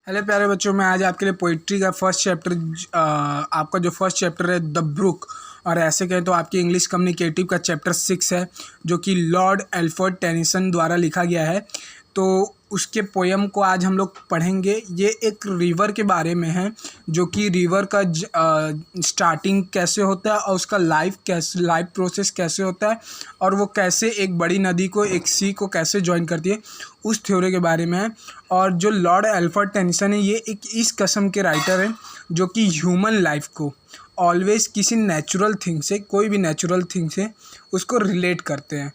Hello प्यारे बच्चों, मैं आज आपके लिए पोइट्री का फर्स्ट चैप्टर आपका जो फर्स्ट चैप्टर है द ब्रुक, और ऐसे कहें तो आपकी इंग्लिश कम्युनिकेटिव का चैप्टर 6 है जो कि लॉर्ड एल्फ्रेड टेनिसन द्वारा लिखा गया है। तो उसके पोयम को आज हम लोग पढ़ेंगे। ये एक रिवर के बारे में है, जो कि रिवर का स्टार्टिंग कैसे होता है और उसका लाइफ प्रोसेस कैसे होता है, और वो कैसे एक बड़ी नदी को एक सी को कैसे ज्वाइन करती है, उस थ्योरी के बारे में है। और जो लॉर्ड एल्फ्रेड टेनिसन है, ये एक इस किस्म के राइटर हैं जो कि ह्यूमन लाइफ को ऑलवेज किसी नेचुरल थिंग से, कोई भी नेचुरल थिंग से उसको रिलेट करते हैं।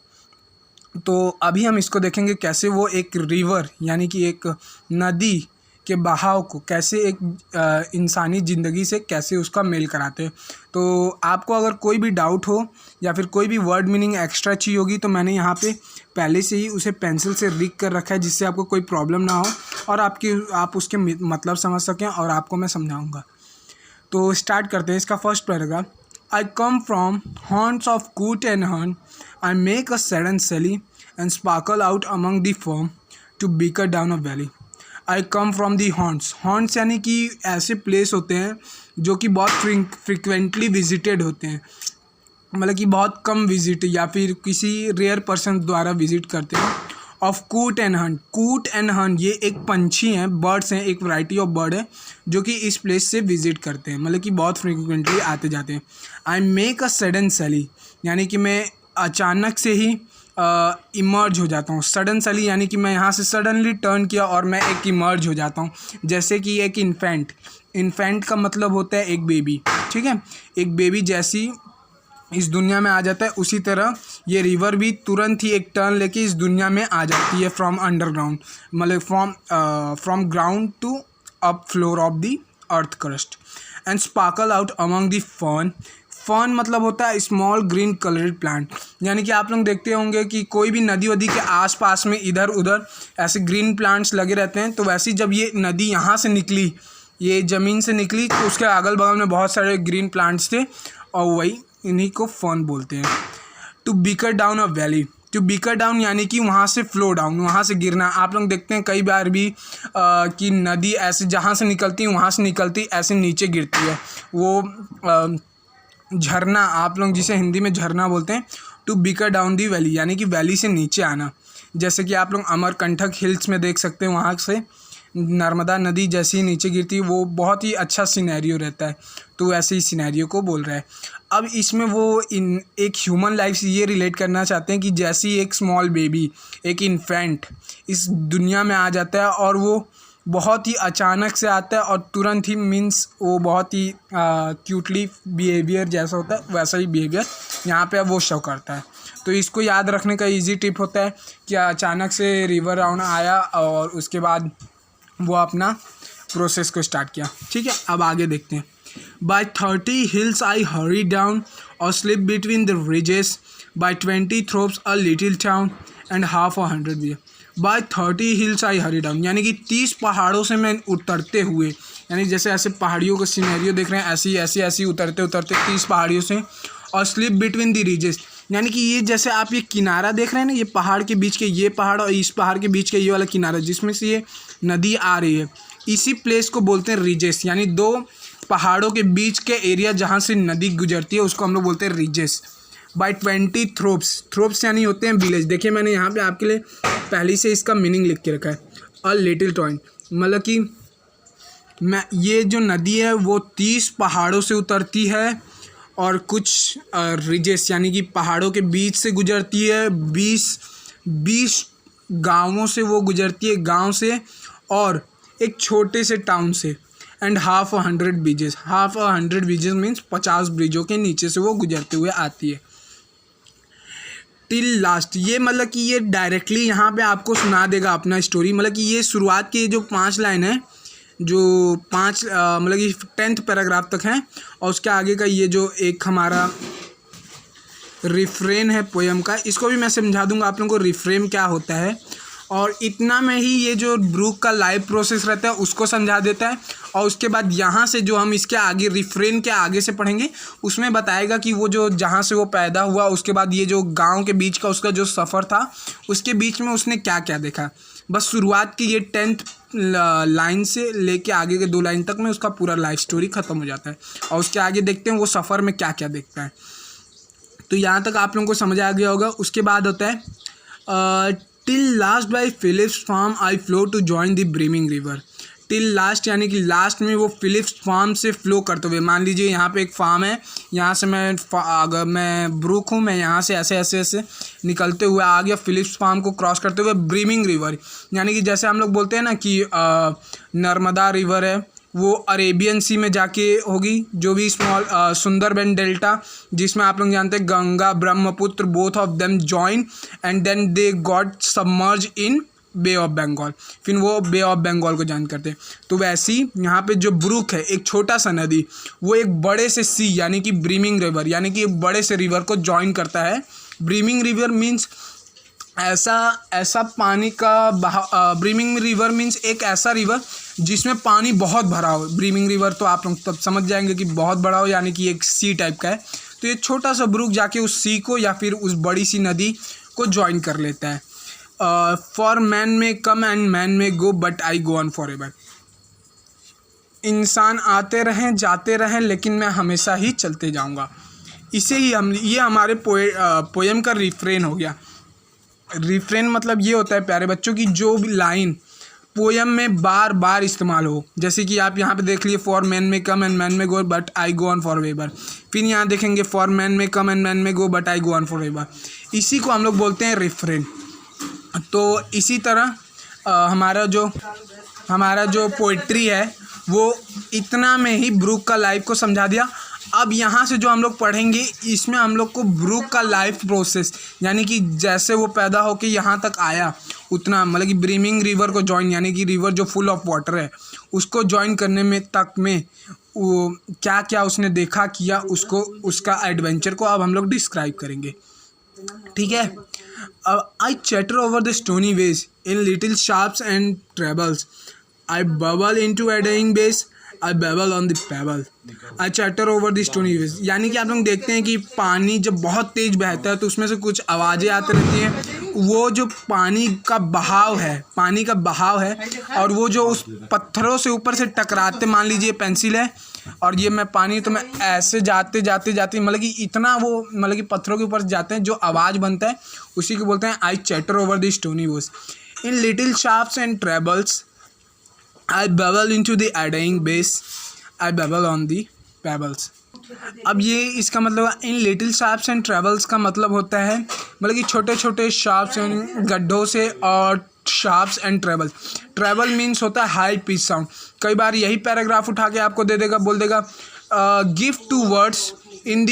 तो अभी हम इसको देखेंगे कैसे वो एक रिवर यानी कि एक नदी के बहाव को कैसे एक इंसानी ज़िंदगी से कैसे उसका मेल कराते हैं। तो आपको अगर कोई भी डाउट हो या फिर कोई भी वर्ड मीनिंग एक्स्ट्रा चाहिए होगी तो मैंने यहाँ पे पहले से ही उसे पेंसिल से लिख कर रखा है, जिससे आपको कोई प्रॉब्लम ना हो और आप उसके मतलब समझ सकें और आपको मैं समझाऊँगा। तो स्टार्ट करते हैं इसका first paragraph. I come from haunts of coot and hern. I make a sudden sally and sparkle out among the foam to beaker down a valley. I come from the haunts. Haunts यानी कि ऐसे place होते हैं जो कि बहुत frequently visited होते हैं, मतलब कि बहुत कम विजिट या फिर किसी रेयर पर्सन द्वारा विजिट करते हैं। ऑफ कूट एंड हन। कूट एंड हन ये एक पंछी हैं, बर्ड्स हैं, एक वैरायटी ऑफ बर्ड है जो कि इस प्लेस से विजिट करते हैं, मतलब कि बहुत फ्रिक्वेंटली आते जाते हैं। आई मेक अ सडन सैली यानी कि मैं अचानक से ही इमर्ज हो जाता हूँ। सडन सैली यानी कि मैं यहाँ से सडनली टर्न किया और मैं एक इमर्ज हो जाता हूँ। जैसे कि एक इन्फेंट का मतलब होता है एक बेबी, ठीक है। एक बेबी जैसी इस दुनिया में आ जाता है, उसी तरह ये रिवर भी तुरंत ही एक टर्न लेके इस दुनिया में आ जाती है फ्रॉम अंडरग्राउंड, मतलब from ground to up floor of the earth crust. And sparkle out among the fern मतलब होता है स्मॉल ग्रीन कलर्ड प्लांट, यानी कि आप लोग देखते होंगे कि कोई भी नदी वदी के आसपास में इधर उधर ऐसे ग्रीन प्लांट्स लगे रहते हैं। तो वैसे जब ये नदी यहाँ से निकली, ये ज़मीन से निकली, तो उसके अगल बगल में बहुत सारे ग्रीन प्लांट्स थे और वही इन्हीं को फर्न बोलते हैं। To bicker down a valley. To bicker down यानी कि वहाँ से फ्लो डाउन, वहाँ से गिरना। आप लोग देखते हैं कई बार भी कि नदी ऐसे जहाँ से निकलती है वहाँ से निकलती ऐसे नीचे गिरती है, वो झरना, आप लोग जिसे हिंदी में झरना बोलते हैं। To bicker down the valley यानी कि वैली से नीचे आना, जैसे कि आप लोग अमरकंटक हिल्स में देख सकते हैं, वहाँ से नर्मदा नदी जैसे ही नीचे गिरती है वो बहुत ही अच्छा सिनेरियो रहता है। तो वैसे ही सिनेरियो को बोल रहा है। अब इसमें वो एक ह्यूमन लाइफ से ये रिलेट करना चाहते हैं कि जैसे ही एक स्मॉल बेबी, एक इन्फेंट इस दुनिया में आ जाता है और वो बहुत ही अचानक से आता है और तुरंत ही मीन्स वो बहुत ही क्यूटली बिहेवियर जैसा होता है वैसा ही बिहेवियर यहाँ पे वो शो करता है। तो इसको याद रखने का इजी टिप होता है कि अचानक से रिवर राउंड आया और उसके बाद वो अपना प्रोसेस को स्टार्ट किया, ठीक है। अब आगे देखते हैं। By 30 hills I hurry down और slip between the ridges, by 20 thorpes a little town and half 100 beer. By 30 hills I hurry down यानी कि 30 पहाड़ों से मैं उतरते हुए, यानी जैसे ऐसे पहाड़ियों का सिनेरियो देख रहे हैं, ऐसी उतरते 30 पहाड़ियों से। और स्लिप बिटवीन द रिजेस यानी कि ये जैसे आप ये किनारा देख रहे हैं ना, ये पहाड़ के बीच के ये पहाड़ और इस पहाड़ के बीच के ये वाला किनारा जिसमें से ये नदी आ रही है, इसी प्लेस को बोलते हैं रिजेस, यानी दो पहाड़ों के बीच के एरिया जहाँ से नदी गुजरती है उसको हम लोग बोलते हैं रिजेस। बाय 20 थ्रोप्स यानी होते हैं विलेज। देखिए मैंने यहाँ पे आपके लिए पहले से इसका मीनिंग लिख के रखा है। अ लिटिल टॉइन मतलब कि मैं ये जो नदी है वो 30 पहाड़ों से उतरती है और कुछ रिजेस यानी कि पहाड़ों के बीच से गुजरती है। 20 गाँवों से वो गुजरती है, गांव से और एक छोटे से टाउन से। And half 100 bridges, half 100 bridges means 50 ब्रिजों के नीचे से वो गुजरते हुए आती है। टिल लास्ट ये मतलब कि ये डायरेक्टली यहाँ पे आपको सुना देगा अपना स्टोरी, मतलब कि ये शुरुआत की जो 5 लाइन है, जो 5 मतलब कि 10th पैराग्राफ तक हैं, और उसके आगे का ये जो एक हमारा रिफ्रेन है पोयम का, इसको भी मैं समझा दूंगा आप लोगों को रिफ्रेन क्या होता है। और इतना में ही ये जो ब्रूक का लाइव प्रोसेस रहता है उसको समझा देता है। और उसके बाद यहाँ से जो हम इसके आगे रिफ्रेन के आगे से पढ़ेंगे उसमें बताएगा कि वो जो जहाँ से वो पैदा हुआ, उसके बाद ये जो गांव के बीच का उसका जो सफ़र था उसके बीच में उसने क्या क्या देखा। बस शुरुआत की ये 10th लाइन से लेके आगे के 2 लाइन तक में उसका पूरा लाइफ स्टोरी ख़त्म हो जाता है और उसके आगे देखते हैं वो सफ़र में क्या क्या देखता है। तो यहाँ तक आप लोगों को समझ आ गया होगा। उसके बाद होता है till last by Philip's farm I flow to join the brimming river. Till last यानी कि लास्ट में वो फिलिप्स फार्म से फ्लो करते हुए, मान लीजिए यहाँ पे एक फार्म है, यहाँ से अगर मैं ब्रूक हूँ, मैं यहाँ से ऐसे ऐसे ऐसे निकलते हुए आ गया फिलिप्स फार्म को क्रॉस करते हुए ब्रीमिंग रिवर, यानी कि जैसे हम लोग बोलते हैं ना कि नर्मदा रिवर है वो अरेबियन सी में जाके होगी, जो भी स्मॉल सुंदरबन डेल्टा जिसमें आप लोग जानते हैं Ganga Brahmaputra both of them join and then they got submerge in Bay of Bengal, फिर वो बे ऑफ बंगाल को ज्वाइन करते हैं। तो वैसे ही यहाँ पे जो ब्रूक है एक छोटा सा नदी, वो एक बड़े से सी यानी कि ब्रीमिंग रिवर यानी कि एक बड़े से रिवर को ज्वाइन करता है। ब्रीमिंग रिवर मीन्स ऐसा पानी का बहाव। ब्रीमिंग रिवर मीन्स एक ऐसा रिवर जिसमें पानी बहुत भरा हो। ब्रीमिंग रिवर तो आप लोग तब समझ जाएंगे कि बहुत बड़ा हो, यानी कि एक सी टाइप का है। तो ये छोटा सा ब्रूक जाके उस सी को या फिर उस बड़ी सी नदी को ज्वाइन कर लेता है। फॉर मैन में कम एंड मैन में go but I go on for ever. इंसान आते रहें जाते रहें लेकिन मैं हमेशा ही चलते जाऊंगा। इसे ही ये हमारे पोएम का रिफ्रेन हो गया। रिफ्रेन मतलब ये होता है प्यारे बच्चों की जो भी लाइन पोएम में बार बार इस्तेमाल हो। जैसे कि आप यहाँ पे देख लिए फॉर मैन में कम एंड मैन में go but I go on for ever. फिर यहाँ देखेंगे फॉर मैन में कम एंड मैन में go but I go on for ever. इसी को हम लोग बोलते हैं रिफ्रेन। तो इसी तरह हमारा जो पोइट्री है वो इतना में ही ब्रूक का लाइफ को समझा दिया। अब यहाँ से जो हम लोग पढ़ेंगे इसमें हम लोग को ब्रूक का लाइफ प्रोसेस यानी कि जैसे वो पैदा होकर यहाँ तक आया उतना, मतलब कि ब्रीमिंग रिवर को ज्वाइन यानी कि रिवर जो फुल ऑफ वाटर है उसको ज्वाइन करने में तक में वो क्या क्या उसने देखा किया, उसको उसका एडवेंचर को अब हम लोग डिस्क्राइब करेंगे। ठीक है। I chatter over the stony ways in little sharps and trebles. I bubble into a dying bass. I babble on the pebble. I chatter over the stony ways. यानी कि आप लोग देखते हैं कि पानी जब बहुत तेज बहता है तो उसमें से कुछ आवाज़ें आती रहती हैं। वो जो पानी का बहाव है और वो जो उस पत्थरों से ऊपर से टकराते, मान लीजिए पेंसिल है और ये मैं पानी, तो मैं ऐसे जाते मतलब कि इतना वो मतलब कि पत्थरों के ऊपर जाते हैं जो आवाज़ बनता है उसी को बोलते हैं I chatter over the stony ways in little sharps and trebles. I bubble into the eddying bays. I babble on the pebbles. अब ये इसका मतलब in little sharps and trebles का मतलब होता है मतलब कि छोटे छोटे शार्प्स एंड गड्ढों से, और शार्प्स एंड ट्रेबल मीन्स होता है हाई पिच साउंड। कई बार यही पैराग्राफ उठा के आपको दे देगा, बोल देगा give 2 words in the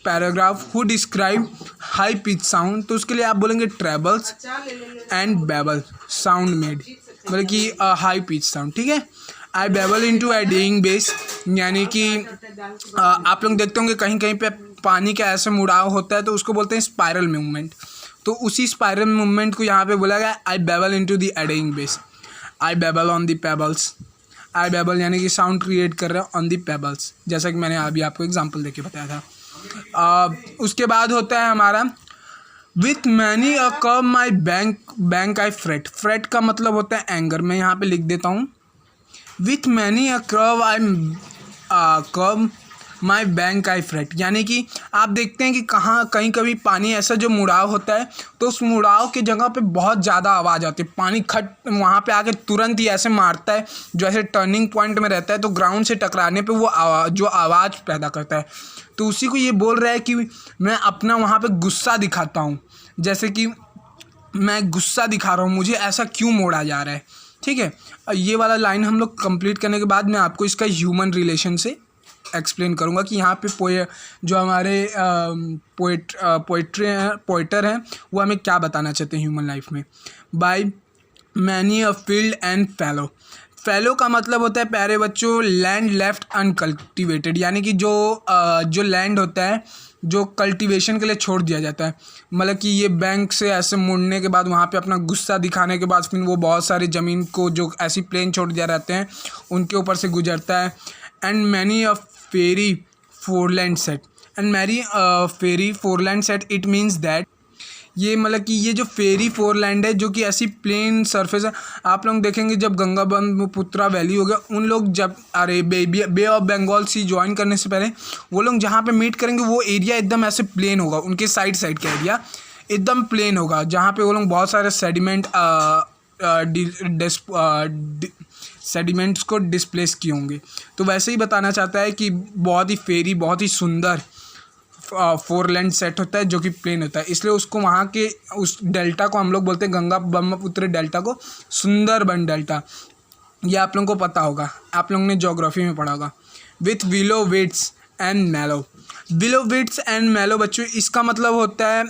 paragraph who describe high pitch sound. तो उसके लिए आप बोलेंगे trebles and babble sound made, मतलब कि हाई पिच साउंड। ठीक है। I babble into eddying bays यानी कि आप लोग देखते होंगे कहीं कहीं पे पानी का ऐसे मुड़ाव होता है तो उसको बोलते हैं स्पाइरल मूवमेंट। तो उसी स्पाइरल मूवमेंट को यहाँ पे बोला गया I babble into the eddying bays. I babble on the pebbles. I babble यानी कि साउंड क्रिएट कर रहे हैं ऑन द पेबल्स, जैसा कि मैंने अभी आपको एग्जांपल देके बताया था। उसके बाद होता है हमारा with many a curve my bank I freight. Freight का मतलब होता है एंगर। मैं यहाँ पे लिख देता हूँ with many a curve my bank I freight, यानी कि आप देखते हैं कि कहीं कभी पानी ऐसा जो मुड़ाव होता है तो उस मुड़ाव की जगह पे बहुत ज़्यादा आवाज़ आती है। पानी वहाँ पे आके तुरंत ही ऐसे मारता है जो ऐसे टर्निंग पॉइंट में रहता है, तो ग्राउंड से टकराने पे वो जो आवाज़ पैदा करता है। तो उसी को ये बोल रहा है कि मैं अपना वहाँ पे गुस्सा दिखाता हूँ, जैसे कि मैं गुस्सा दिखा रहा हूँ, मुझे ऐसा क्यों मोड़ा जा रहा है। ठीक है। ये वाला लाइन हम लोग कंप्लीट करने के बाद मैं आपको इसका ह्यूमन रिलेशन से एक्सप्लेन करूँगा कि यहाँ पे जो हमारे पोइटर हैं वो हमें क्या बताना चाहते हैं ह्यूमन लाइफ में। By many a field and fallow. Fallow का मतलब होता है प्यारे बच्चों लैंड लेफ्ट अनकल्टिवेटेड, यानी कि जो लैंड होता है जो कल्टीवेशन के लिए छोड़ दिया जाता है। मतलब कि ये बैंक से ऐसे मुड़ने के बाद वहाँ पे अपना गुस्सा दिखाने के बाद फिर वो बहुत सारी ज़मीन को जो ऐसी प्लेन छोड़ दिया रहते हैं उनके ऊपर से गुजरता है। And many a fairy foreland set. And many fairy foreland set it means that ये मतलब कि ये जो फेरी फोरलैंड है जो कि ऐसी प्लेन सरफेस है। आप लोग देखेंगे जब गंगा ब्रह्मपुत्रा वैली हो गया, उन लोग जब बे ऑफ बंगाल सी ज्वाइन करने से पहले वो लोग जहाँ पे मीट करेंगे वो एरिया एकदम ऐसे प्लेन होगा, उनके साइड साइड का एरिया एकदम प्लेन होगा, जहाँ पे वो लोग बहुत सारे सेडिमेंट्स को डिस्प्लेस किए होंगे। तो वैसे ही बताना चाहता है कि बहुत ही फेरी, बहुत ही सुंदर फोरलैंड सेट होता है जो कि प्लेन होता है, इसलिए उसको वहाँ के उस डेल्टा को हम लोग बोलते हैं गंगा ब्रह्मपुत्र डेल्टा को सुंदरबन डेल्टा। ये आप लोगों को पता होगा, आप लोगों ने ज्योग्राफी में पढ़ा होगा। With willow weeds and mallow, willow weeds and mallow बच्चों इसका मतलब होता है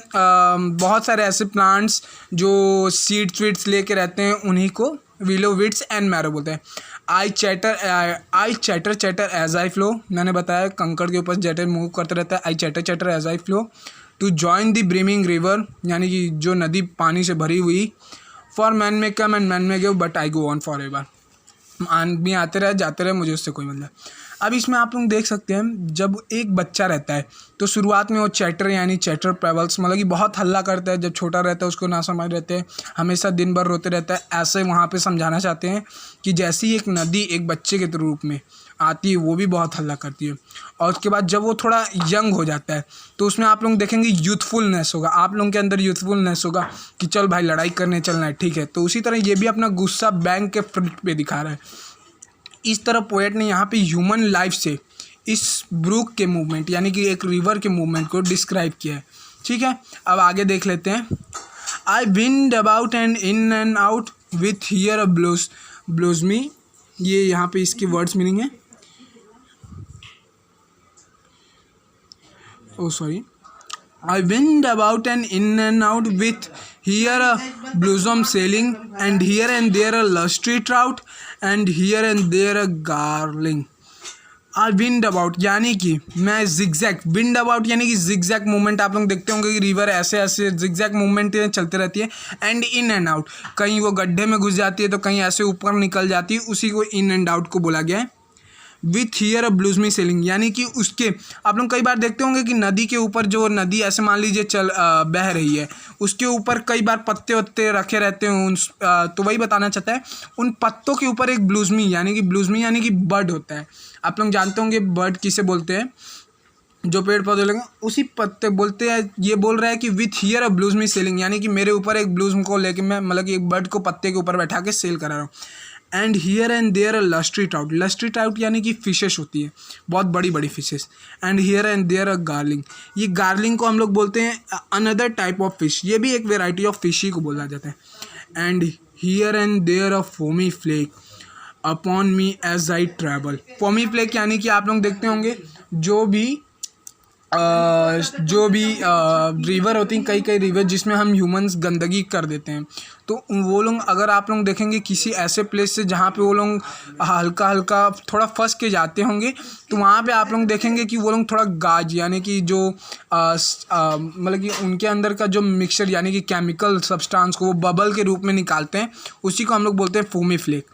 बहुत सारे ऐसे प्लांट्स जो सीड्स वीड्स लेके रहते हैं उन्हीं को विलो वेट्स एंड मैलो बोलते हैं। I chatter chatter as I flow, मैंने बताया कंकड़ के ऊपर चैटर मूव करते रहता है। I chatter chatter as I flow to join the brimming river, यानी कि जो नदी पानी से भरी हुई। फॉर मैन में कम एंड मैन में give but I go on for ever, आदमी आते रहे जाते रहे, मुझे उससे कोई मतलब। अब इसमें आप लोग देख सकते हैं जब एक बच्चा रहता है तो शुरुआत में वो चैटर यानी चैटर पेबल्स मतलब कि बहुत हल्ला करता है, जब छोटा रहता है उसको ना समझ रहते हैं, हमेशा दिन भर रोते रहता है। ऐसे वहाँ पे समझाना चाहते हैं कि जैसी एक नदी एक बच्चे के रूप में आती है वो भी बहुत हल्ला करती है, और उसके बाद जब वो थोड़ा यंग हो जाता है तो उसमें आप लोग देखेंगे यूथफुलनेस होगा, आप लोगों के अंदर यूथफुलनेस होगा कि चल भाई लड़ाई करने चलना है, ठीक है। तो उसी तरह ये भी अपना गुस्सा बैंक के फ्रंट पे दिखा रहा है। इस तरह पोएट ने यहाँ पे ह्यूमन लाइफ से इस ब्रूक के मूवमेंट यानी कि एक रिवर के मूवमेंट को डिस्क्राइब किया है, ठीक है। अब आगे देख लेते हैं। I wind about and in and out with here blows me, ये यहाँ पे इसकी वर्ड्स मीनिंग है, oh sorry, I wind about and in and out with here a blossom sailing and here and there a lusty trout and here and there a garling। I wind about यानी कि मैं zigzag, wind about यानी कि zigzag movement आप लोग देखते होंगे कि रिवर ऐसे ऐसे zigzag मूवमेंट चलते रहती है। एंड इन एंड आउट, कहीं वो गड्ढे में घुस जाती है तो कहीं ऐसे ऊपर निकल जाती है, उसी को इन एंड आउट को बोला गया है। विथ हियर अ ब्लूजमी सेलिंग यानी कि उसके आप लोग कई बार देखते होंगे कि नदी के ऊपर जो नदी ऐसे मान लीजिए बह रही है, उसके ऊपर कई बार पत्ते वत्ते रखे रहते हैं उन तो वही बताना चाहता है उन पत्तों के ऊपर एक ब्लूजमी यानी कि बर्ड होता है। आप लोग जानते होंगे बर्ड किसे बोलते हैं, जो पेड़ पौधे लगे उसी पत्ते बोलते हैं। ये बोल रहा है कि विथ हियर अ ब्लूजमी सेलिंग यानी कि मेरे ऊपर एक ब्लूजम को लेके मैं मतलब कि एक बर्ड को पत्ते के ऊपर बैठा के सेल करा रहा हूँ। And here and there lusty trout यानी कि फिशेस होती है, बहुत बड़ी बड़ी fishes. And here and there a grayling, ये गार्लिंग को हम लोग बोलते हैं अनदर टाइप ऑफ फिश, ये भी एक वेराइटी ऑफ फिश ही को बोला जाता है। And here and there a foamy flake upon me as I travel. Foamy flake यानी कि आप लोग देखते होंगे जो भी रिवर होती हैं, कई कई रिवर जिसमें हम ह्यूमंस गंदगी कर देते हैं, तो वो लोग अगर आप लोग देखेंगे किसी ऐसे प्लेस से जहाँ पे वो लोग हल्का हल्का थोड़ा फंस के जाते होंगे, तो वहाँ पे आप लोग देखेंगे कि वो लोग थोड़ा गाज यानी कि जो मतलब कि उनके अंदर का जो मिक्सचर यानी कि केमिकल सब्सटेंस को वो बबल के रूप में निकालते हैं, उसी को हम लोग बोलते हैं foamy flake.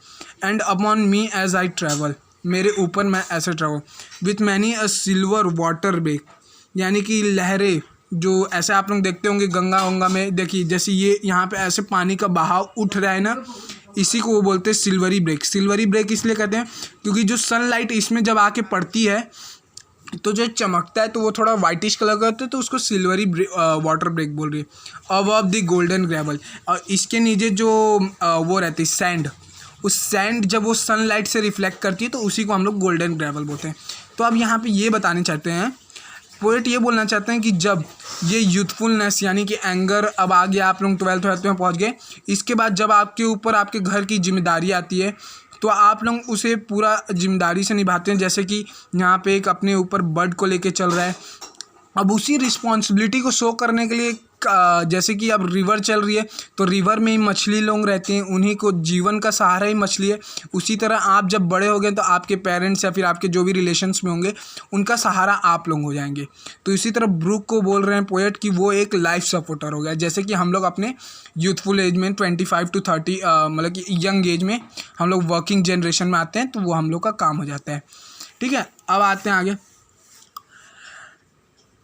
And upon me as I travel, मेरे ऊपर मैं ऐसे travel. With many a silver water break यानी कि लहरें जो ऐसे आप लोग देखते होंगे गंगा में, देखिए जैसे ये यहाँ पे ऐसे पानी का बहाव उठ रहा है ना, इसी को वो बोलते हैं सिल्वरी ब्रेक। सिल्वरी ब्रेक इसलिए कहते हैं क्योंकि जो सनलाइट इसमें जब आके पड़ती है तो जो चमकता है तो वो थोड़ा वाइटिश कलर का होता है, तो उसको सिल्वरी वाटर ब्रेक बोल रही है। अबव द गोल्डन ग्रेवल, और इसके नीचे जो वो रहती है सैंड, उस सैंड जब वो सनलाइट से रिफ्लेक्ट करती है तो उसी को हम लोग गोल्डन ग्रेवल बोलते हैं। तो अब यहाँ पे ये बताने चाहते हैं पोएट, ये बोलना चाहते हैं कि जब ये यूथफुलनेस यानी कि एंगर अब आ गया, आप लोग 12th में पहुँच गए, इसके बाद जब आपके ऊपर आपके घर की जिम्मेदारी आती है तो आप लोग उसे पूरा जिम्मेदारी से निभाते हैं। जैसे कि यहाँ पे एक अपने ऊपर बर्ड को लेके चल रहा है, अब उसी रिस्पॉन्सिबिलिटी को शो करने के लिए जैसे कि अब रिवर चल रही है तो रिवर में ही मछली लोग रहते हैं, उन्हीं को जीवन का सहारा ही मछली है। उसी तरह आप जब बड़े हो गए तो आपके पेरेंट्स या फिर आपके जो भी रिलेशंस में होंगे उनका सहारा आप लोग हो जाएंगे। तो इसी तरह ब्रूक को बोल रहे हैं पोएट कि वो एक लाइफ सपोर्टर हो गया। जैसे कि हम लोग अपने यूथफुल एज में 25 to 30 मतलब कि यंग एज में हम लोग वर्किंग जनरेशन में आते हैं तो वो हम लोग का काम हो जाता है, ठीक है। अब आते हैं आगे।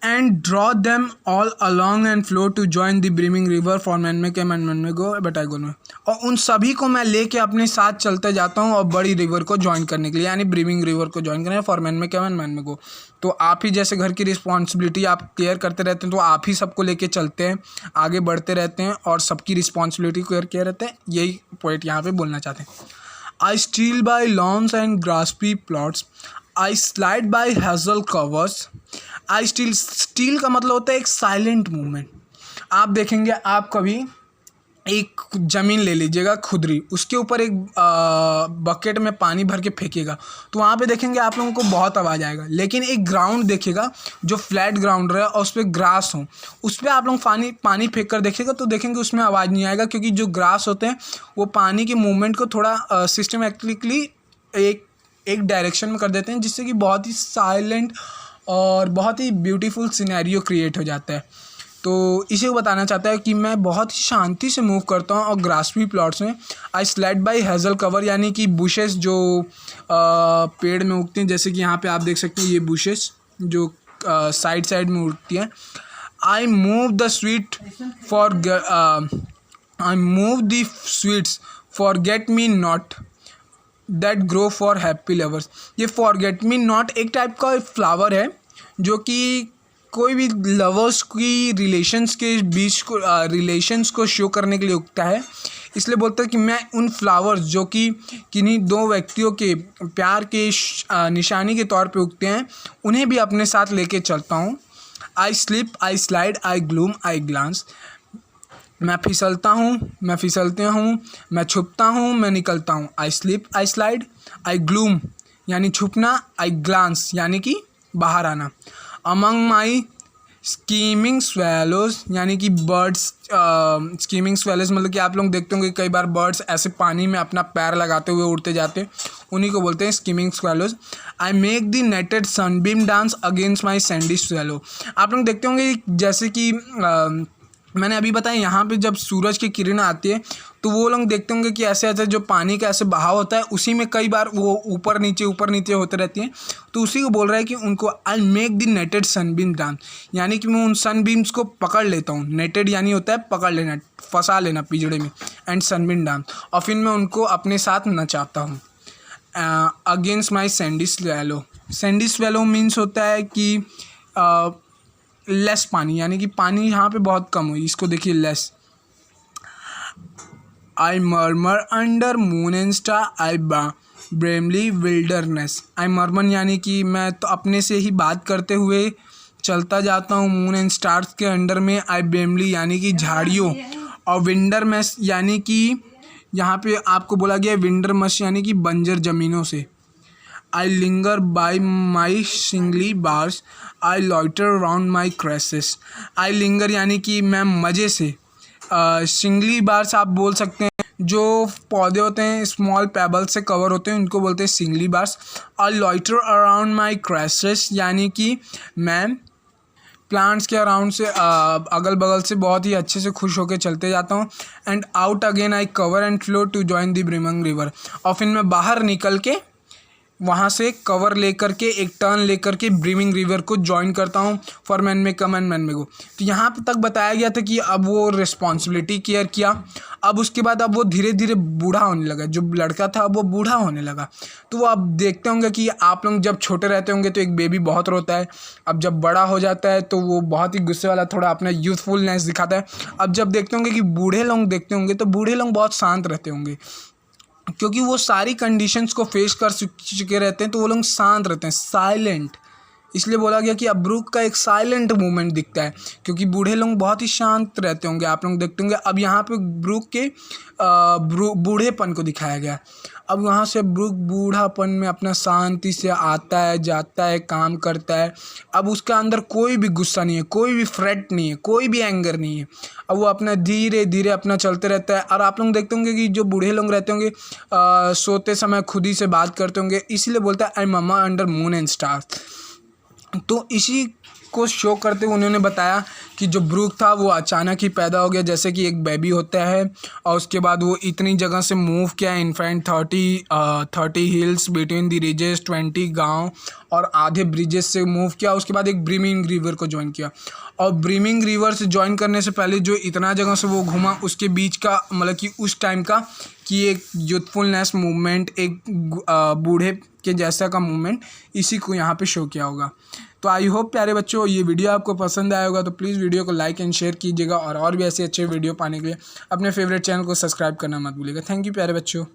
and draw them all along and flow to join the brimming river for man में go but I go में, और उन सभी को मैं लेके अपने साथ चलते जाता हूँ और बड़ी रिवर को ज्वाइन करने के लिए, यानी ब्रिमिंग रिवर को ज्वाइन करने फॉर मैन में गो। तो आप ही जैसे घर की रिस्पॉन्सिबिलिटी आप क्लियर करते रहते हैं, तो आप ही सबको लेके चलते हैं, आगे बढ़ते रहते हैं और सबकी रिस्पॉन्सिबिलिटी क्लियर किए रहते हैं। यही पॉइंट यहाँ पे बोलना चाहते हैं। I steal by lawns and grassy plots, I slide by hazel covers. I steal का मतलब होता है एक साइलेंट मूवमेंट। आप देखेंगे, आप कभी एक ज़मीन ले लीजिएगा खुदरी, उसके ऊपर एक बकेट में पानी भर के फेंकिएगा, तो वहाँ पे देखेंगे आप लोगों को बहुत आवाज़ आएगा। लेकिन एक ग्राउंड देखिएगा जो फ्लैट ग्राउंड रहे और उस पर ग्रास हो, उस पर आप लोग पानी फेंक कर देखिएगा तो देखेंगे उसमें आवाज़ नहीं आएगा, क्योंकि जो ग्रास होते हैं वो पानी के मूवमेंट को थोड़ा सिस्टमेटिकली एक डायरेक्शन में कर देते हैं, जिससे कि बहुत ही साइलेंट और बहुत ही ब्यूटीफुल सिनेरियो क्रिएट हो जाता है। तो इसी को बताना चाहता है कि मैं बहुत ही शांति से मूव करता हूँ। और ग्रासपी प्लॉट्स में आई स्लाइड बाय हेजल कवर, यानी कि बुशेस जो पेड़ में उगती हैं, जैसे कि यहाँ पे आप देख सकते हैं ये बुशेस जो साइड में उगती हैं। I move the sweets for get me not that grow for happy lovers. ये फॉरगेट मी नॉट एक टाइप का फ्लावर है जो कि कोई भी लवर्स की रिलेशंस के बीच को रिलेशंस को शो करने के लिए उगता है। इसलिए बोलते हैं कि मैं उन फ्लावर्स जो कि किन्हीं दो व्यक्तियों के प्यार के निशानी के तौर पे उगते हैं, उन्हें भी अपने साथ लेके चलता हूँ। आई स्लिप, आई स्लाइड, आई ग्लूम, आई ग्लांस। मैं फिसलता हूँ, मैं फिसलते हूँ, मैं छुपता हूँ, मैं निकलता हूँ। आई स्लिप, आई स्लाइड, आई ग्लूम यानी छुपना, आई ग्लांस यानी कि बाहर आना। अमंग माई स्कीमिंग स्वेलोज यानी कि बर्ड्स, स्कीमिंग स्वेलोज मतलब कि आप लोग देखते होंगे कई बार बर्ड्स ऐसे पानी में अपना पैर लगाते हुए उड़ते जाते हैं, उन्हीं को बोलते हैं skimming swallows. I make the netted sunbeam dance against my sandy shallows. आप लोग देखते होंगे जैसे कि मैंने अभी बताया, यहाँ पे जब सूरज की किरण आती है तो वो लोग देखते होंगे कि ऐसे ऐसे जो पानी का ऐसे बहाव होता है, उसी में कई बार वो ऊपर नीचे होते रहती हैं। तो उसी को बोल रहा है कि उनको I make the netted sunbeam dance, यानी कि मैं उन सनबीम्स को पकड़ लेता हूँ। नेटेड यानी होता है पकड़ लेना, फंसा लेना पिंजड़े में, एंड सनबीम डांस, और फिर मैं उनको अपने साथ नचाता हूँ। Against my sandy swallow. Sandy swallow means होता है कि लेस पानी, यानी कि पानी यहाँ पे बहुत कम हुई, इसको देखिए less. I murmur under moon and star, I brambly wilderness. I murmur यानी कि मैं तो अपने से ही बात करते हुए चलता जाता हूँ मून एंड स्टार्स के अंडर में। आई ब्रेमली यानी कि झाड़ियों, और विंडरमेस यानी कि यहाँ पे आपको बोला गया विंडरमस यानी कि बंजर ज़मीनों से। I linger by my shingly bars, I loiter around my cresses. I linger यानी कि मैं मज़े से, सिंगली बार्स आप बोल सकते हैं, जो पौधे होते हैं स्मॉल पेबल से कवर होते हैं उनको बोलते हैं shingly bars. I loiter around my cresses यानी कि मैं प्लांट्स के अराउंड से अगल बगल से बहुत ही अच्छे से खुश होकर चलते जाता हूँ। And out again I curve and flow to join the brimming river. और फिर मैं बाहर निकल के वहाँ से कवर लेकर के एक टर्न लेकर के ब्रिमिंग रिवर को ज्वाइन करता हूँ फॉर मैन में कम एंड मैन में गो। तो यहाँ तक बताया गया था कि अब वो रिस्पॉन्सिबिलिटी केयर किया, अब उसके बाद अब वो धीरे धीरे बूढ़ा होने लगा। जो लड़का था अब वो बूढ़ा होने लगा। तो वो आप देखते होंगे कि आप लोग जब छोटे रहते होंगे तो एक बेबी बहुत रोता है, अब जब बड़ा हो जाता है तो वो बहुत ही गुस्से वाला, थोड़ा अपना यूथफुलनेस दिखाता है। अब जब देखते होंगे कि बूढ़े लोग देखते होंगे तो बूढ़े लोग बहुत शांत रहते होंगे, क्योंकि वो सारी कंडीशंस को फेस कर चुके रहते हैं, तो वो लोग शांत रहते हैं, साइलेंट। इसलिए बोला गया कि अब ब्रूक का एक साइलेंट मूवमेंट दिखता है, क्योंकि बूढ़े लोग बहुत ही शांत रहते होंगे। आप लोग देखते होंगे अब यहाँ पे ब्रूक के बूढ़ेपन को दिखाया गया। अब वहाँ से ब्रूक बूढ़ापन में अपना शांति से आता है, जाता है, काम करता है। अब उसके अंदर कोई भी गुस्सा नहीं है, कोई भी फ्रेट नहीं है, कोई भी एंगर नहीं है। अब वो अपना धीरे धीरे अपना चलते रहता है। और आप लोग देखते होंगे कि जो बूढ़े लोग रहते होंगे सोते समय खुद ही से बात करते होंगे, इसीलिए बोलता है आई ममा अंडर मून एंड स्टार्स। तो इसी को शो करते हुए उन्होंने बताया कि जो ब्रूक था वो अचानक ही पैदा हो गया, जैसे कि एक बेबी होता है, और उसके बाद वो इतनी जगह से मूव किया। In fact 30 hills between the ridges, 20 गांव और आधे ब्रिजेस से मूव किया। उसके बाद एक ब्रीमिंग रिवर को ज्वाइन किया, और ब्रीमिंग रिवर से ज्वाइन करने से पहले जो इतना जगह से वो घूमा, उसके बीच का मतलब कि उस टाइम का कि एक यूथफुलनेस मूवमेंट, एक बूढ़े के जैसा का मूवमेंट, इसी को यहाँ पे शो किया होगा। तो आई होप प्यारे बच्चों ये वीडियो आपको पसंद आया होगा, तो प्लीज़ वीडियो को लाइक एंड शेयर कीजिएगा, और भी ऐसे अच्छे वीडियो पाने के लिए अपने फेवरेट चैनल को सब्सक्राइब करना मत भूलिएगा। थैंक यू प्यारे बच्चों।